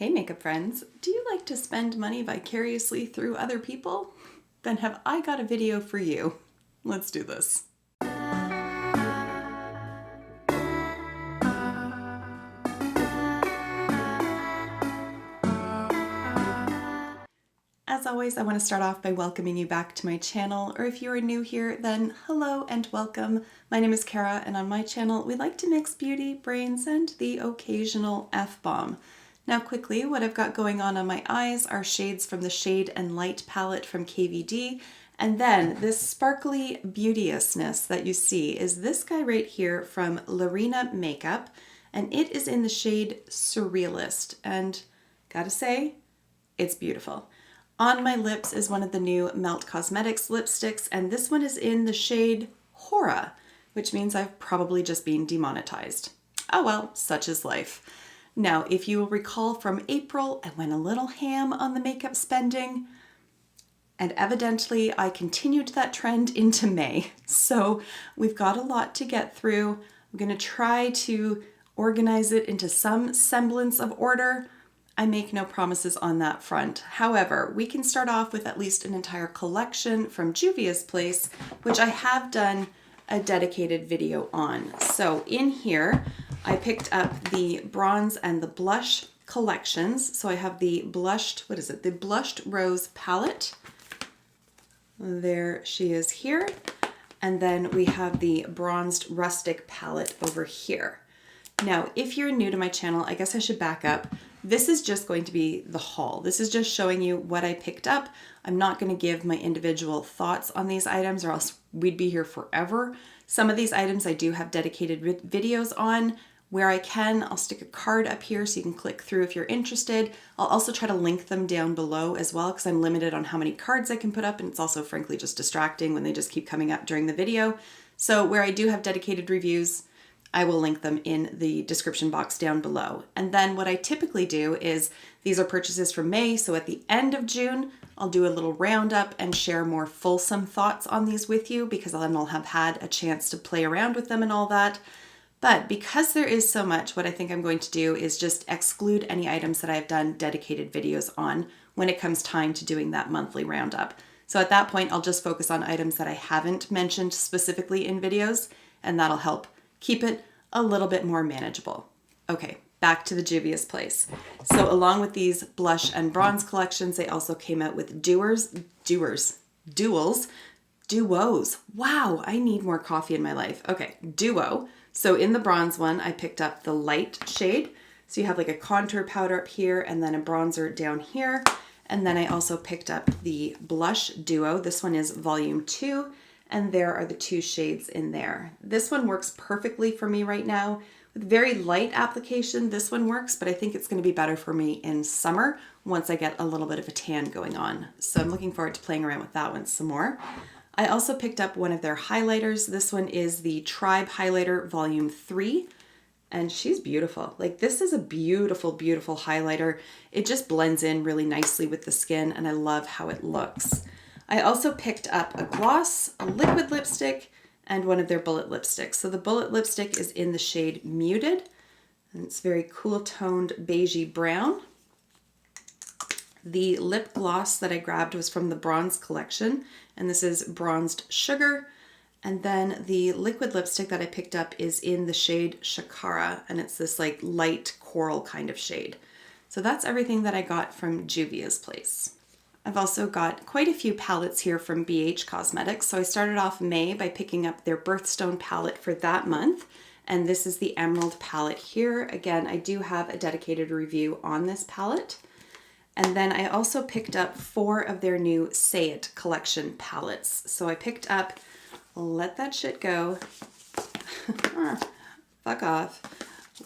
Hey makeup friends, do you like to spend money vicariously through other people? Then have I got a video for you. Let's do this. As always, I want to start off by welcoming you back to my channel, or if you are new here, then hello and welcome. My name is Kara, and on my channel, we like to mix beauty, brains, and the occasional F-bomb. Now quickly, what I've got going on my eyes are shades from the Shade and Light palette from KVD, and then this sparkly beauteousness that you see is this guy right here from Larina Makeup, and it is in the shade Surrealist, and gotta say, it's beautiful. On my lips is one of the new Adept Cosmetics lipsticks, and this one is in the shade Hora, which means I've probably just been demonetized. Oh well, such is life. Now, if you will recall from April, I went a little ham on the makeup spending, and evidently I continued that trend into May. So we've got a lot to get through. I'm gonna try to organize it into some semblance of order. I make no promises on that front. However, we can start off with at least an entire collection from Juvia's Place, which I have done a dedicated video on. So in here, I picked up the bronze and the blush collections. So I have the blushed, the blushed rose palette. There she is here. And then we have the bronzed rustic palette over here. Now, if you're new to my channel, I guess I should back up. This is just going to be the haul. This is just showing you what I picked up. I'm not going to give my individual thoughts on these items or else we'd be here forever. Some of these items I do have dedicated videos on. Where I can, I'll stick a card up here so you can click through if you're interested. I'll also try to link them down below as well because I'm limited on how many cards I can put up, and it's also frankly just distracting when they just keep coming up during the video. So where I do have dedicated reviews, I will link them in the description box down below. And then what I typically do is, these are purchases from May, so at the end of June, I'll do a little roundup and share more fulsome thoughts on these with you because then I'll have had a chance to play around with them and all that. But because there is so much, what I think I'm going to do is just exclude any items that I've done dedicated videos on when it comes time to doing that monthly roundup. So at that point, I'll just focus on items that I haven't mentioned specifically in videos, and that'll help keep it a little bit more manageable. Okay, back to the Juvia's Place. So along with these blush and bronze collections, they also came out with duos. Wow, I need more coffee in my life. Okay, duo. So in the bronze one, I picked up the light shade. So you have like a contour powder up here and then a bronzer down here. And then I also picked up the blush duo. This one is volume 2. And there are the 2 shades in there. This one works perfectly for me right now. With very light application, this one works, but I think it's going to be better for me in summer once I get a little bit of a tan going on. So I'm looking forward to playing around with that one some more. I also picked up one of their highlighters. This one is the Tribe Highlighter Volume 3, and she's beautiful. Like, this is a beautiful, beautiful highlighter. It just blends in really nicely with the skin, and I love how it looks. I also picked up a gloss, a liquid lipstick, and one of their bullet lipsticks. So the bullet lipstick is in the shade Muted, and it's very cool toned beigey brown. The lip gloss that I grabbed was from the bronze collection, and this is Bronzed Sugar. And then the liquid lipstick that I picked up is in the shade Shakara, and it's this like light coral kind of shade. So that's everything that I got from Juvia's Place. I've also got quite a few palettes here from BH Cosmetics. So I started off May by picking up their Birthstone palette for that month. And this is the Emerald palette here. Again, I do have a dedicated review on this palette. And then I also picked up 4 of their new Say It collection palettes. So I picked up Let That Shit Go, Fuck Off,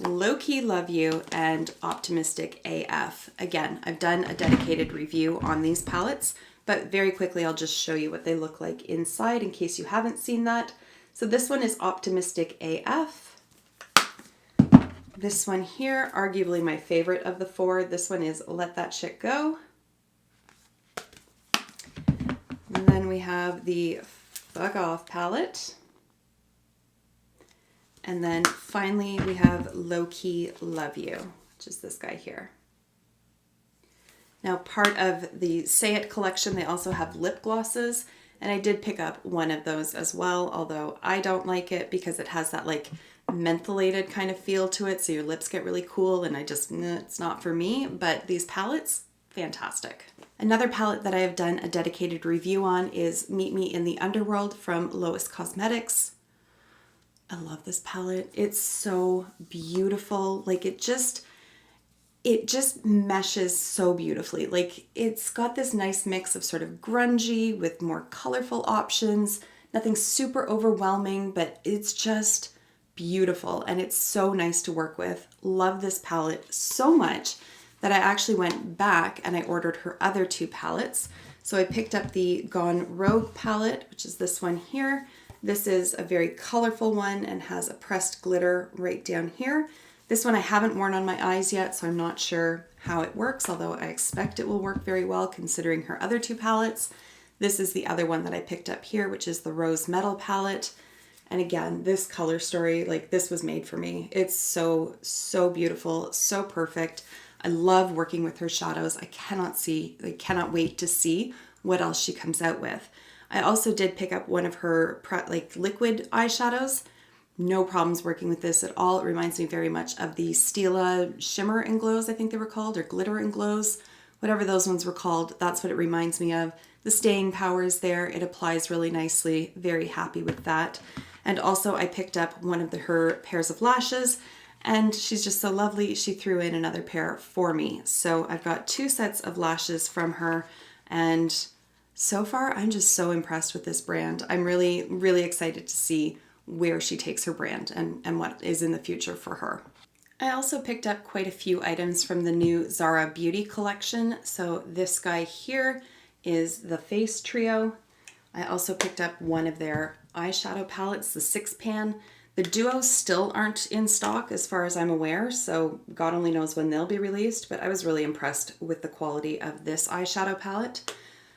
Low Key Love You, and Optimistic AF. Again, I've done a dedicated review on these palettes, but very quickly I'll just show you what they look like inside in case you haven't seen that. So this one is Optimistic AF. This one here, arguably my favorite of the 4. This one is Let That Shit Go. And then we have the Fuck Off palette. And then finally we have Low Key Love You, which is this guy here. Now, part of the Say It collection, they also have lip glosses, and I did pick up one of those as well, although I don't like it because it has that like mentholated kind of feel to it, so your lips get really cool, and it's not for me, but these palettes, fantastic. Another palette that I have done a dedicated review on is Meet Me in the Underworld from Lois Cosmetics. I love this palette. It's so beautiful. Like it just meshes so beautifully. Like it's got this nice mix of sort of grungy with more colorful options, nothing super overwhelming, but it's just beautiful and it's so nice to work with. Love this palette so much that I actually went back and I ordered her other two palettes. So I picked up the Gone Rogue palette, which is this one here. This is a very colorful one and has a pressed glitter right down here. This one I haven't worn on my eyes yet, so I'm not sure how it works, although I expect it will work very well considering her other two palettes. This is the other one that I picked up here, which is the Rose Metal palette. And again, this color story, like this was made for me. It's so, so beautiful, so perfect. I love working with her shadows. I cannot wait to see what else she comes out with. I also did pick up one of her like liquid eyeshadows. No problems working with this at all. It reminds me very much of the Stila Shimmer and Glows, I think they were called, or Glitter and Glows, whatever those ones were called. That's what it reminds me of. The staying power is there. It applies really nicely. Very happy with that. And also I picked up one of her pairs of lashes, and she's just so lovely. She threw in another pair for me. So I've got two sets of lashes from her, and so far I'm just so impressed with this brand. I'm really, really excited to see where she takes her brand and what is in the future for her. I also picked up quite a few items from the new Zara Beauty collection. So this guy here is the Face Trio. I also picked up one of their eyeshadow palettes, the 6-pan. The duos still aren't in stock as far as I'm aware, so God only knows when they'll be released, but I was really impressed with the quality of this eyeshadow palette.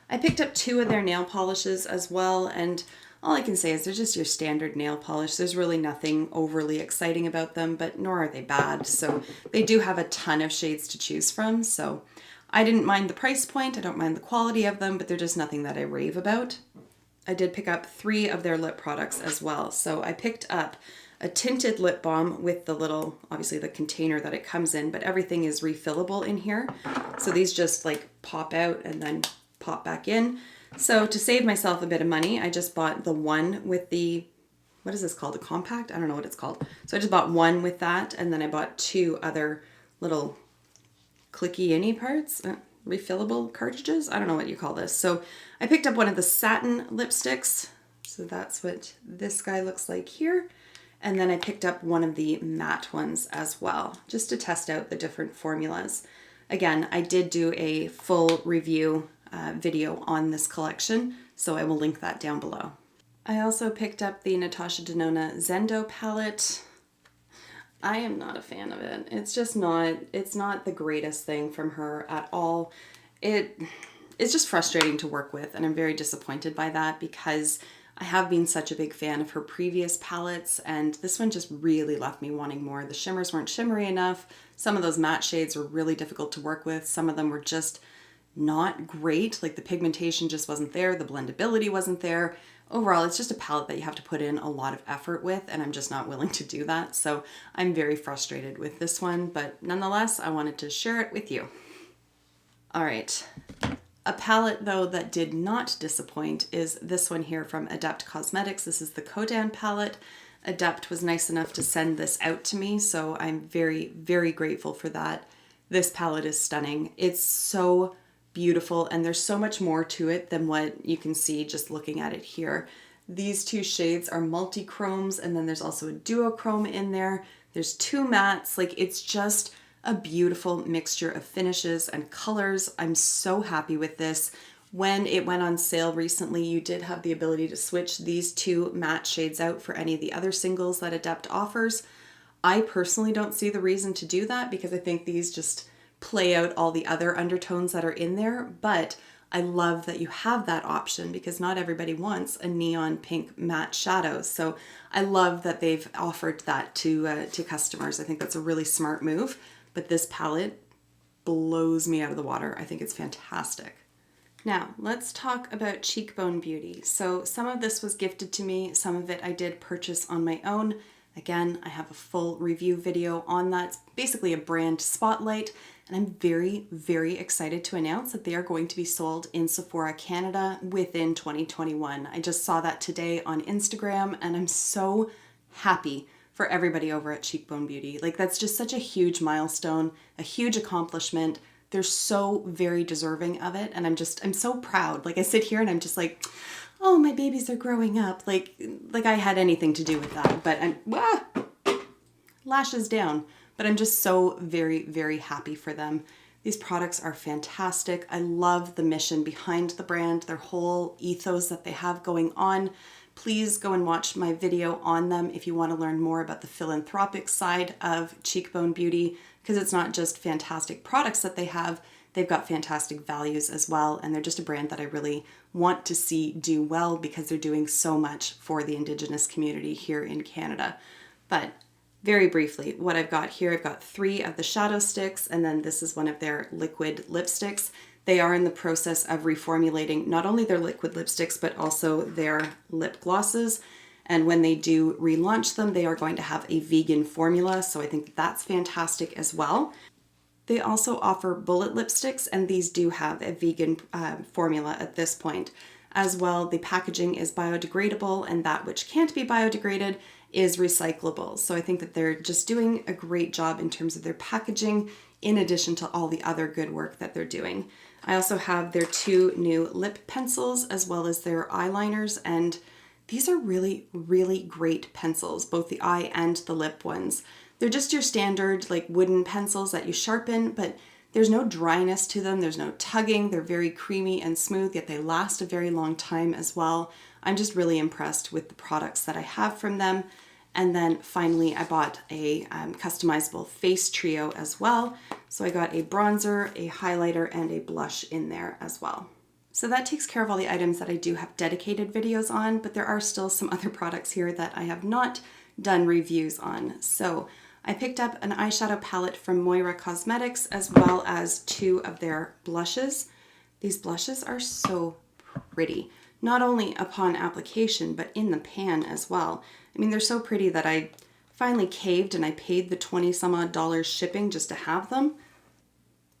I picked up two of their nail polishes as well, and all I can say is they're just your standard nail polish. There's really nothing overly exciting about them, but nor are they bad. So they do have a ton of shades to choose from. So I didn't mind the price point. I don't mind the quality of them, but they're just nothing that I rave about. I did pick up 3 of their lip products as well. So I picked up a tinted lip balm with the little, obviously the container that it comes in, but everything is refillable in here. So these just like pop out and then pop back in. So to save myself a bit of money, I just bought the one with the, what is this called? A compact? I don't know what it's called. So I just bought one with that, and then I bought 2 other little clicky-inny parts, refillable cartridges. I don't know what you call this. So I picked up one of the satin lipsticks. So that's what this guy looks like here. And then I picked up one of the matte ones as well, just to test out the different formulas. Again, I did do a full review video on this collection, so I will link that down below. I also picked up the Natasha Denona Zendo palette. I am not a fan of it. It's not the greatest thing from her at all. It's just frustrating to work with, and I'm very disappointed by that because I have been such a big fan of her previous palettes, and this one just really left me wanting more. The shimmers weren't shimmery enough. Some of those matte shades were really difficult to work with. Some of them were just not great. Like the pigmentation just wasn't there. The blendability wasn't there. Overall, it's just a palette that you have to put in a lot of effort with, and I'm just not willing to do that. So I'm very frustrated with this one, but nonetheless, I wanted to share it with you. All right. A palette, though, that did not disappoint is this one here from Adept Cosmetics. This is the Kodan palette. Adept was nice enough to send this out to me, so I'm very, very grateful for that. This palette is stunning. It's so beautiful, and there's so much more to it than what you can see just looking at it here. These 2 shades are multi-chromes, and then there's also a duochrome in there. There's 2 mattes. Like, it's just a beautiful mixture of finishes and colors. I'm so happy with this. When it went on sale recently, you did have the ability to switch these 2 matte shades out for any of the other singles that Adept offers. I personally don't see the reason to do that because I think these just play out all the other undertones that are in there, but I love that you have that option because not everybody wants a neon pink matte shadow. So I love that they've offered that to customers. I think that's a really smart move, but this palette, blows me out of the water. I think it's fantastic. Now, let's talk about cheekbone beauty. So some of this was gifted to me, some of it I did purchase on my own. Again, I have a full review video on that. It's basically a brand spotlight, and I'm very, very excited to announce that they are going to be sold in Sephora Canada within 2021. I just saw that today on Instagram, and I'm so happy for everybody over at Cheekbone Beauty. Like, that's just such a huge milestone, a huge accomplishment. They're so very deserving of it, and I'm so proud. Like, I sit here and I'm just like, oh, my babies are growing up. Like I had anything to do with that, but lashes down. But I'm just so very, very happy for them. These products are fantastic. I love the mission behind the brand, their whole ethos that they have going on. Please go and watch my video on them if you want to learn more about the philanthropic side of Cheekbone Beauty, because it's not just fantastic products that they have, they've got fantastic values as well, and they're just a brand that I really want to see do well because they're doing so much for the Indigenous community here in Canada. But very briefly, what I've got here, I've got 3 of the shadow sticks, and then this is one of their liquid lipsticks. They are in the process of reformulating not only their liquid lipsticks, but also their lip glosses. And when they do relaunch them, they are going to have a vegan formula. So I think that's fantastic as well. They also offer bullet lipsticks, and these do have a vegan formula at this point. As well, the packaging is biodegradable, and that which can't be biodegraded is recyclable. So I think that they're just doing a great job in terms of their packaging, in addition to all the other good work that they're doing. I also have their 2 new lip pencils as well as their eyeliners, and these are really, really great pencils, both the eye and the lip ones. They're just your standard like wooden pencils that you sharpen, but there's no dryness to them, there's no tugging, they're very creamy and smooth, yet they last a very long time as well. I'm just really impressed with the products that I have from them. And then finally, I bought a customizable face trio as well. So I got a bronzer, a highlighter, and a blush in there as well. So that takes care of all the items that I do have dedicated videos on, but there are still some other products here that I have not done reviews on. So I picked up an eyeshadow palette from Moira Cosmetics, as well as 2 of their blushes. These blushes are so pretty, not only upon application, but in the pan as well. I mean, they're so pretty that I finally caved and I paid the 20 some odd dollars shipping just to have them.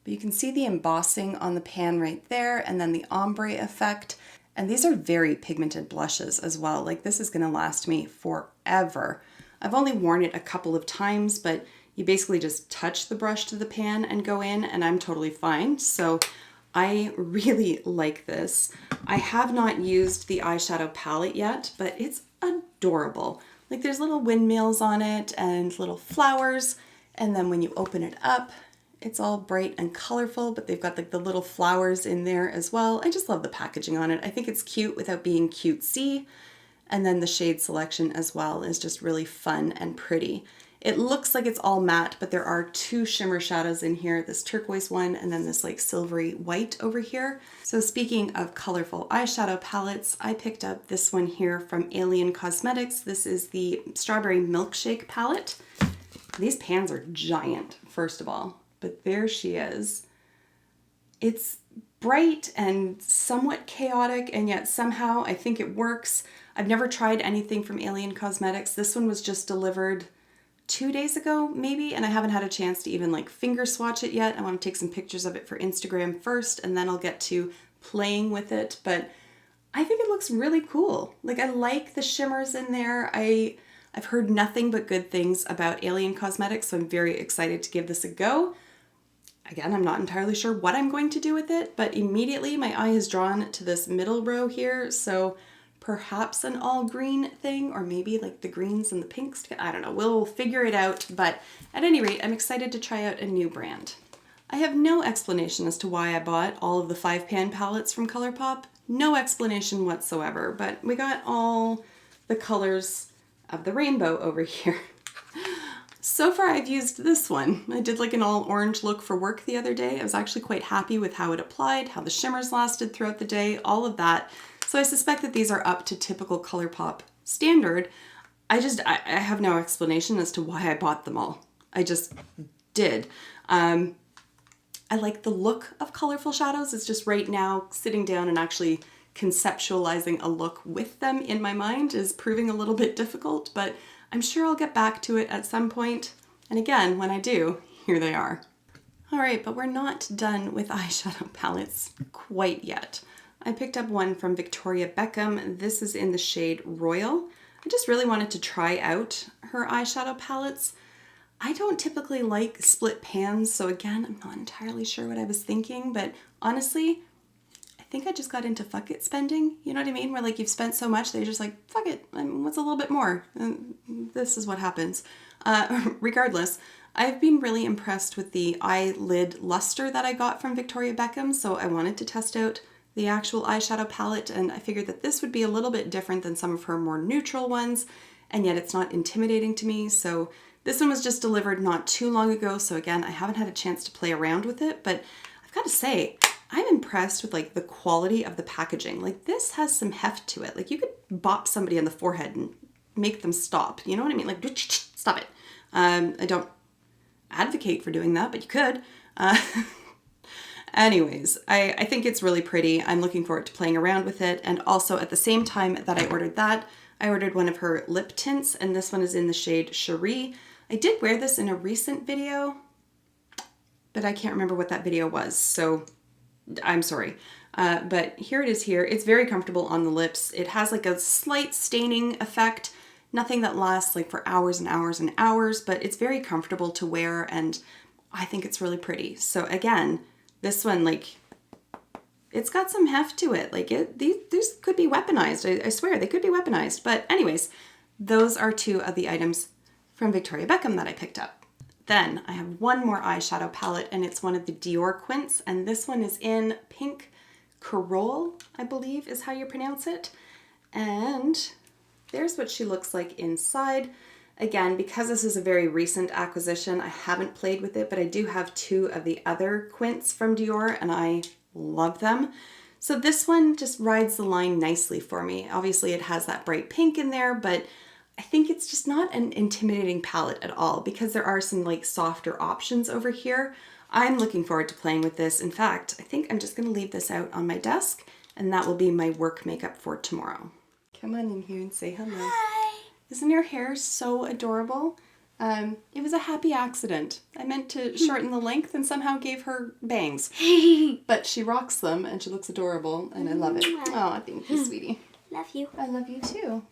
But you can see the embossing on the pan right there, and then the ombre effect. And these are very pigmented blushes as well. Like, this is gonna last me forever. I've only worn it a couple of times, but you basically just touch the brush to the pan and go in, and I'm totally fine. So I really like this. I have not used the eyeshadow palette yet, but it's adorable. Like, there's little windmills on it and little flowers, and then when you open it up, it's all bright and colorful, but they've got like the little flowers in there as well. I just love the packaging on it. I think it's cute without being cutesy. And then the shade selection as well is just really fun and pretty. It looks like it's all matte, but there are 2 shimmer shadows in here, this turquoise one and then this like silvery white over here. So speaking of colorful eyeshadow palettes, I picked up this one here from Adept Cosmetics. This is the Strawberry Milkshake palette. These pans are giant, first of all, but there she is. It's bright and somewhat chaotic, and yet somehow I think it works. I've never tried anything from Adept Cosmetics. This one was just delivered 2 days ago, maybe, and I haven't had a chance to even like finger swatch it yet. I want to take some pictures of it for Instagram first, and then I'll get to playing with it, but I think it looks really cool. Like, I like the shimmers in there. I've heard nothing but good things about Adept Cosmetics, so I'm very excited to give this a go. Again, I'm not entirely sure what I'm going to do with it, but immediately my eye is drawn to this middle row here, so perhaps an all green thing, or maybe like the greens and the pinks. I don't know, we'll figure it out, but at any rate, I'm excited to try out a new brand. I have no explanation as to why I bought all of the 5-pan palettes from ColourPop. No explanation whatsoever, but we got all the colors of the rainbow over here. So far I've used this one. I did like an all orange look for work the other day. I was actually quite happy with how it applied, how the shimmers lasted throughout the day, all of that. So I suspect that these are up to typical ColourPop standard. I have no explanation as to why I bought them all. I just did. I I like the look of colorful shadows. It's just right now sitting down and actually conceptualizing a look with them in my mind is proving a little bit difficult, but I'm sure I'll get back to it at some point. And again, when I do, here they are. All right, but we're not done with eyeshadow palettes quite yet. I picked up one from Victoria Beckham. This is in the shade Royal. I just really wanted to try out her eyeshadow palettes. I don't typically like split pans, so again, I'm not entirely sure what I was thinking, but honestly, I think I just got into fuck it spending. You know what I mean? Where like you've spent so much that you're just like, fuck it, what's a little bit more? And this is what happens. Regardless, I've been really impressed with the eyelid luster that I got from Victoria Beckham, so I wanted to test out the actual eyeshadow palette, and I figured that this would be a little bit different than some of her more neutral ones, and yet it's not intimidating to me. So this one was just delivered not too long ago, so again, I haven't had a chance to play around with it, but I've got to say, I'm impressed with like the quality of the packaging. Like this has some heft to it. Like you could bop somebody on the forehead and make them stop. You know what I mean? Like, stop it. I don't advocate for doing that, but you could. Anyways, I think it's really pretty. I'm looking forward to playing around with it. And also at the same time that I ordered that, I ordered one of her lip tints, and this one is in the shade Cherie. I did wear this in a recent video, but I can't remember what that video was, so I'm sorry. But here it is here. It's very comfortable on the lips. It has like a slight staining effect, nothing that lasts like for hours and hours and hours, but it's very comfortable to wear, and I think it's really pretty. So again, this one, like, it's got some heft to it. Like these could be weaponized. I swear they could be weaponized. But anyways, those are two of the items from Victoria Beckham that I picked up. Then I have one more eyeshadow palette, and it's one of the Dior Quints, and this one is in Pink Corole, I believe is how you pronounce it. And there's what she looks like inside. Again, because this is a very recent acquisition, I haven't played with it, but I do have two of the other Quints from Dior, and I love them. So this one just rides the line nicely for me. Obviously it has that bright pink in there, but I think it's just not an intimidating palette at all because there are some like softer options over here. I'm looking forward to playing with this. In fact, I think I'm just going to leave this out on my desk, and that will be my work makeup for tomorrow. Come on in here and say hello. Hi. Isn't your hair so adorable? It was a happy accident. I meant to shorten the length and somehow gave her bangs. But she rocks them and she looks adorable and I love it. Oh, thank you, sweetie. Love you. I love you too.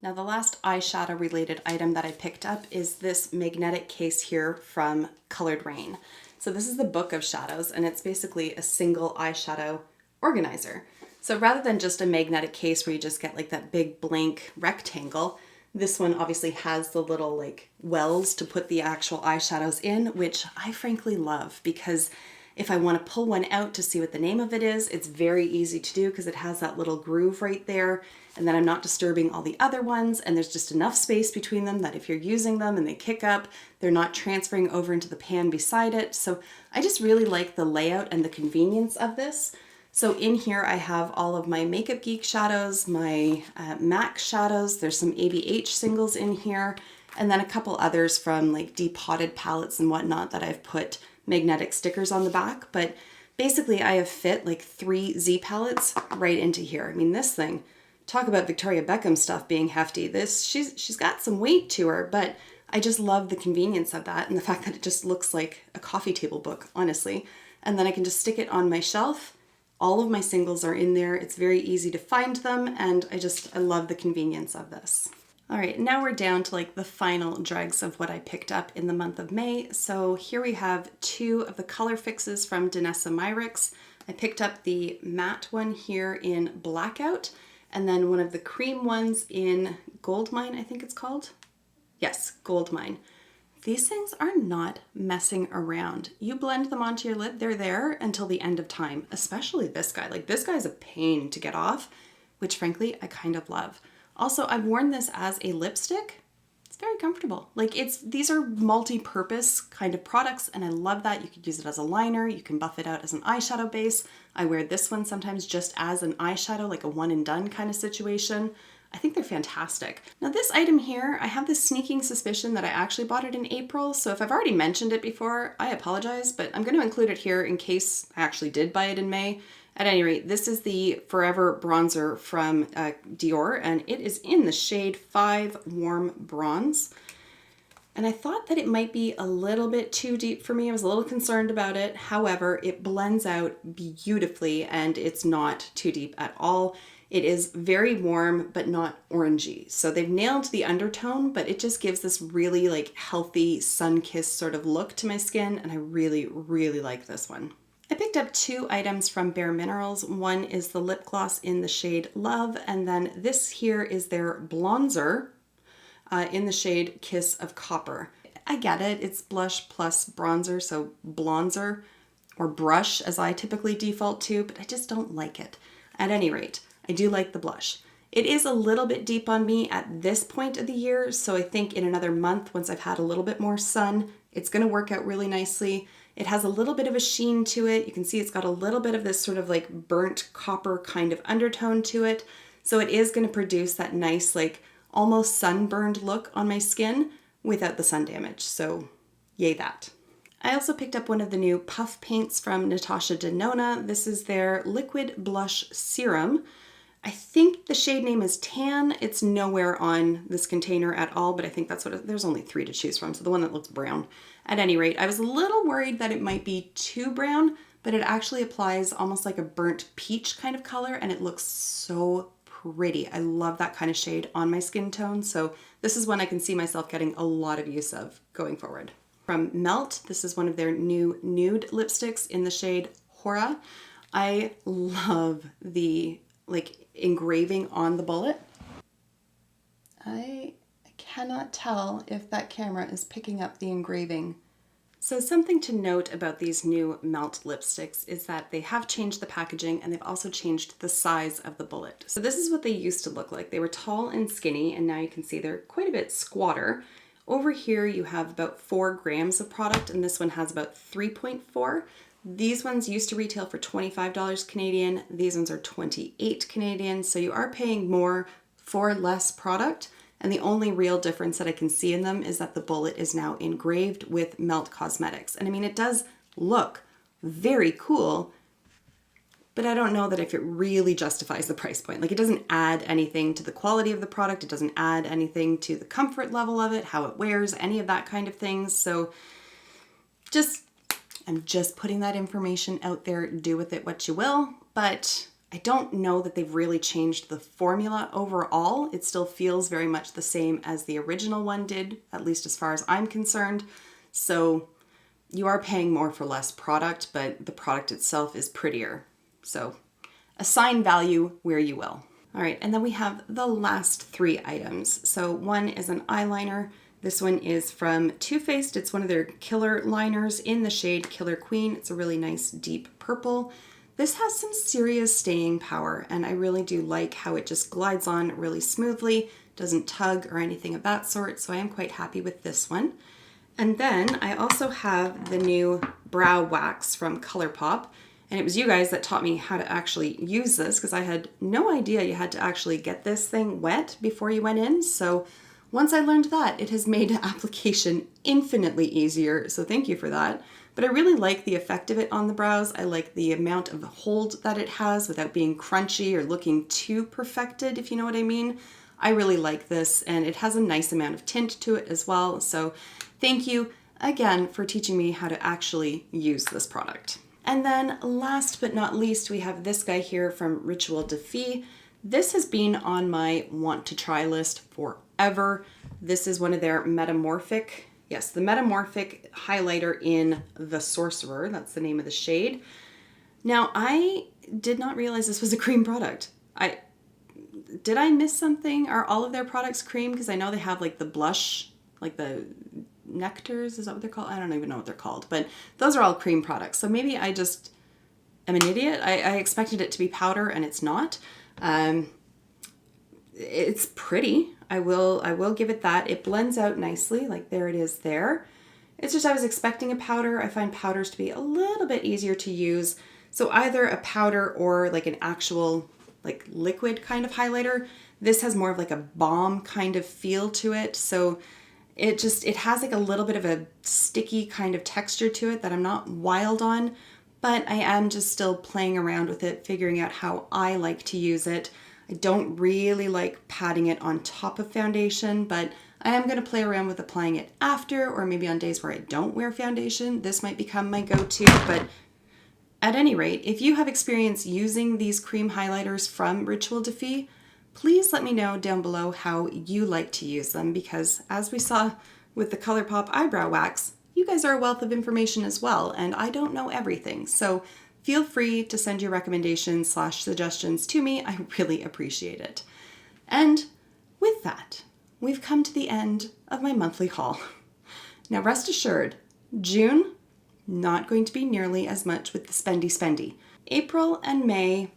Now the last eyeshadow related item that I picked up is this magnetic case here from Colored Rain. So this is the Book of Shadows, and it's basically a single eyeshadow organizer. So rather than just a magnetic case where you just get like that big blank rectangle, this one obviously has the little like wells to put the actual eyeshadows in, which I frankly love because if I want to pull one out to see what the name of it is, it's very easy to do because it has that little groove right there, and then I'm not disturbing all the other ones, and there's just enough space between them that if you're using them and they kick up, they're not transferring over into the pan beside it. So I just really like the layout and the convenience of this. So in here I have all of my Makeup Geek shadows, my MAC shadows, there's some ABH singles in here, and then a couple others from like depotted palettes and whatnot that I've put magnetic stickers on the back. But basically I have fit like 3 Z palettes right into here. I mean, this thing, talk about Victoria Beckham stuff being hefty. She's got some weight to her, but I just love the convenience of that and the fact that it just looks like a coffee table book, honestly. And then I can just stick it on my shelf. All of my singles are in there. It's very easy to find them, and I love the convenience of this. All right, now we're down to like the final dregs of what I picked up in the month of May. So here we have 2 of the color fixes from Danessa Myricks. I picked up the matte one here in Blackout, and then one of the cream ones in Goldmine, I think it's called. Yes, Goldmine. These things are not messing around. You blend them onto your lid, they're there until the end of time, especially this guy. Like this guy's a pain to get off, which frankly, I kind of love. Also, I've worn this as a lipstick. It's very comfortable. Like these are multi-purpose kind of products, and I love that. You could use it as a liner. You can buff it out as an eyeshadow base. I wear this one sometimes just as an eyeshadow, like a one and done kind of situation. I think they're fantastic. Now this item here, I have this sneaking suspicion that I actually bought it in April, so if I've already mentioned it before, I apologize, but I'm going to include it here in case I actually did buy it in May. At any rate, this is the Forever Bronzer from Dior, and it is in the shade 5 Warm Bronze. And I thought that it might be a little bit too deep for me. I was a little concerned about it. However, it blends out beautifully and it's not too deep at all. It is very warm, but not orangey. So they've nailed the undertone, but it just gives this really like healthy sun-kissed sort of look to my skin. And I really, really like this one. I picked up 2 items from Bare Minerals. One is the lip gloss in the shade Love. And then this here is their bronzer in the shade Kiss of Copper. I get it, it's blush plus bronzer, so blonzer or brush as I typically default to, but I just don't like it. At any rate, I do like the blush. It is a little bit deep on me at this point of the year, so I think in another month, once I've had a little bit more sun, it's gonna work out really nicely. It has a little bit of a sheen to it. You can see it's got a little bit of this sort of like burnt copper kind of undertone to it. So it is gonna produce that nice like almost sunburned look on my skin without the sun damage, so yay that. I also picked up one of the new puff paints from Natasha Denona. This is their Liquid Blush Serum. I think the shade name is Tan. It's nowhere on this container at all, but I think that's what there's only 3 to choose from, so the one that looks brown. At any rate, I was a little worried that it might be too brown, but it actually applies almost like a burnt peach kind of color, and it looks so pretty. I love that kind of shade on my skin tone, so this is one I can see myself getting a lot of use of going forward. From Melt, this is one of their new nude lipsticks in the shade Hora. I love the like engraving on the bullet. I cannot tell if that camera is picking up the engraving. So something to note about these new Melt lipsticks is that they have changed the packaging and they've also changed the size of the bullet. So this is what they used to look like. They were tall and skinny, and now you can see they're quite a bit squatter. Over here you have about 4 grams of product, and this one has about 3.4. These ones used to retail for $25 Canadian. These ones are 28 Canadian. So you are paying more for less product. And the only real difference that I can see in them is that the bullet is now engraved with Melt Cosmetics. And I mean, it does look very cool, but I don't know that if it really justifies the price point. Like, it doesn't add anything to the quality of the product. It doesn't add anything to the comfort level of it, how it wears, any of that kind of things. So I'm just putting that information out there. Do with it what you will, but I don't know that they've really changed the formula overall. It still feels very much the same as the original one did, at least as far as I'm concerned. So you are paying more for less product, but the product itself is prettier. So assign value where you will. All right, and then we have the last 3 items. So one is an eyeliner. This one is from Too Faced. It's one of their killer liners in the shade Killer Queen. It's a really nice deep purple. This has some serious staying power, and I really do like how it just glides on really smoothly, doesn't tug or anything of that sort, so I am quite happy with this one. And then I also have the new brow wax from ColourPop, and it was you guys that taught me how to actually use this, because I had no idea you had to actually get this thing wet before you went in. So once I learned that, it has made application infinitely easier, so thank you for that. But I really like the effect of it on the brows. I like the amount of hold that it has without being crunchy or looking too perfected, if you know what I mean. I really like this, and it has a nice amount of tint to it as well. So thank you again for teaching me how to actually use this product. And then last but not least, we have this guy here from Ritual de Fille. This has been on my want to try list forever. This is one of their Metamorphic, yes, the Metamorphic highlighter in The Sorcerer. That's the name of the shade. Now, I did not realize this was a cream product. Did I miss something? Are all of their products cream? Because I know they have like the blush, like the nectars, is that what they're called? I don't even know what they're called, but those are all cream products. So maybe I just am an idiot. I expected it to be powder and it's not. It's pretty. I will give it that. It blends out nicely, like there it is there. It's just I was expecting a powder. I find powders to be a little bit easier to use. So either a powder or like an actual like liquid kind of highlighter. This has more of like a balm kind of feel to it. So it has like a little bit of a sticky kind of texture to it that I'm not wild on, but I am just still playing around with it, figuring out how I like to use it. I don't really like patting it on top of foundation, but I am going to play around with applying it after, or maybe on days where I don't wear foundation. This might become my go-to, but at any rate, if you have experience using these cream highlighters from Ritual Defy, please let me know down below how you like to use them, because as we saw with the ColourPop eyebrow wax, you guys are a wealth of information as well, and I don't know everything. So feel free to send your recommendations / suggestions to me. I really appreciate it. And with that, we've come to the end of my monthly haul. Now rest assured, June, not going to be nearly as much with the spendy. April and May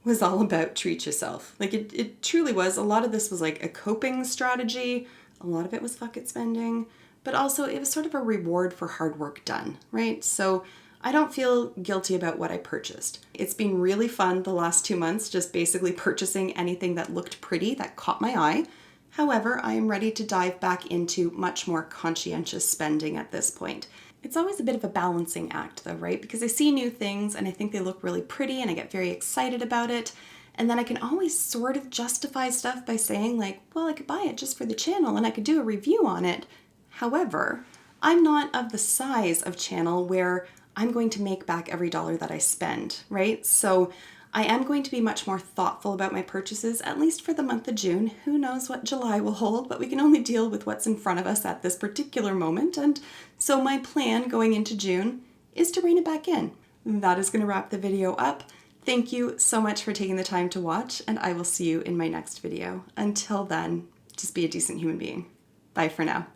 was all about treat yourself. Like it truly was. A lot of this was like a coping strategy. A lot of it was fuck it spending, but also it was sort of a reward for hard work done, right? So I don't feel guilty about what I purchased. It's been really fun the last 2 months, just basically purchasing anything that looked pretty, that caught my eye. However, I am ready to dive back into much more conscientious spending at this point. It's always a bit of a balancing act though, right? Because I see new things and I think they look really pretty and I get very excited about it. And then I can always sort of justify stuff by saying like, well, I could buy it just for the channel and I could do a review on it. However, I'm not of the size of channel where I'm going to make back every dollar that I spend, right? So I am going to be much more thoughtful about my purchases, at least for the month of June. Who knows what July will hold, but we can only deal with what's in front of us at this particular moment. And so my plan going into June is to rein it back in. That is going to wrap the video up. Thank you so much for taking the time to watch, and I will see you in my next video. Until then, just be a decent human being. Bye for now.